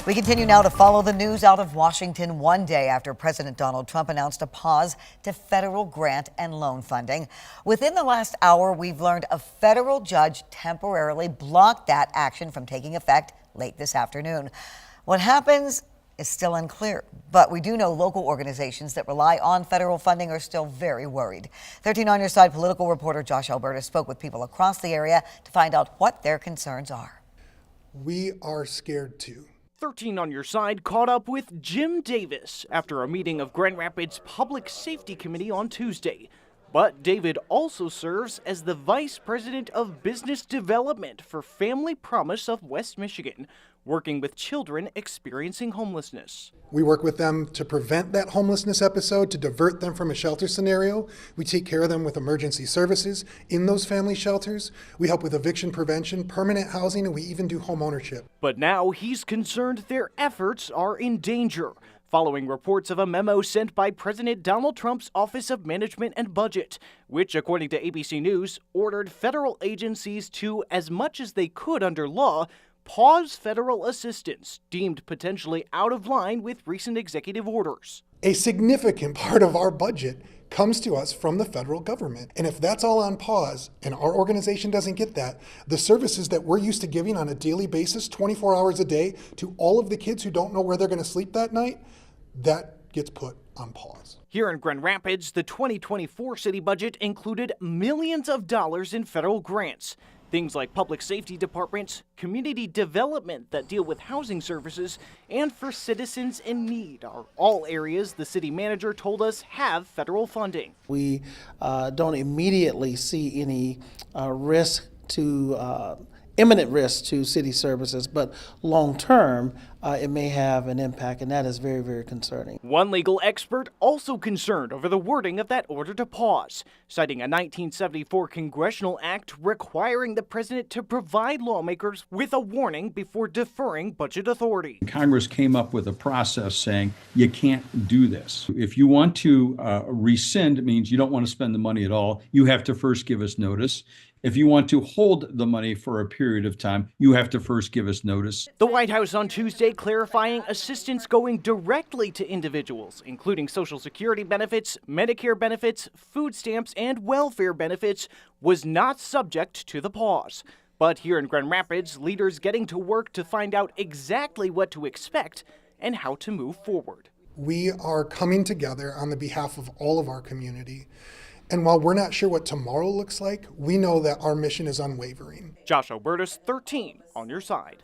We continue now to follow the news out of Washington one day after President Donald Trump announced a pause to federal grant and loan funding. Within the last hour, we've learned a federal judge temporarily blocked that action from taking effect late this afternoon. What happens is still unclear, but we do know local organizations that rely on federal funding are still very worried. 13 on Your Side political reporter Josh Alberta spoke with people across the area to find out what their concerns are. We are scared too. 13 on Your Side caught up with Jim Davis after a meeting of Grand Rapids Public Safety Committee on Tuesday. But David also serves as the Vice President of Business Development for Family Promise of West Michigan, working with children experiencing homelessness. We work with them to prevent that homelessness episode, to divert them from a shelter scenario. We take care of them with emergency services in those family shelters. We help with eviction prevention, permanent housing, and we even do home ownership. But now he's concerned their efforts are in danger, following reports of a memo sent by President Donald Trump's Office of Management and Budget, which, according to ABC News, ordered federal agencies to, as much as they could under law, pause federal assistance deemed potentially out of line with recent executive orders. A significant part of our budget comes to us from the federal government. And if that's all on pause and our organization doesn't get that, the services that we're used to giving on a daily basis, 24 hours a day, to all of the kids who don't know where they're going to sleep that night, that gets put on pause. Here in Grand Rapids, the 2024 city budget included millions of dollars in federal grants. Things like public safety departments, community development that deal with housing services, and for citizens in need are all areas the city manager told us have federal funding. We don't immediately see any imminent risk to city services, but long term, it may have an impact, and that is very, very concerning. One legal expert also concerned over the wording of that order to pause, citing a 1974 congressional act requiring the president to provide lawmakers with a warning before deferring budget authority. Congress came up with a process saying you can't do this. If you want to rescind, it means you don't want to spend the money at all. You have to first give us notice. If you want to hold the money for a period of time, you have to first give us notice. The White House on Tuesday clarifying assistance going directly to individuals, including Social Security benefits, Medicare benefits, food stamps, and welfare benefits, was not subject to the pause. But here in Grand Rapids, leaders getting to work to find out exactly what to expect and how to move forward. We are coming together on the behalf of all of our community. And while we're not sure what tomorrow looks like, we know that our mission is unwavering. Josh Albertus, 13 on Your Side.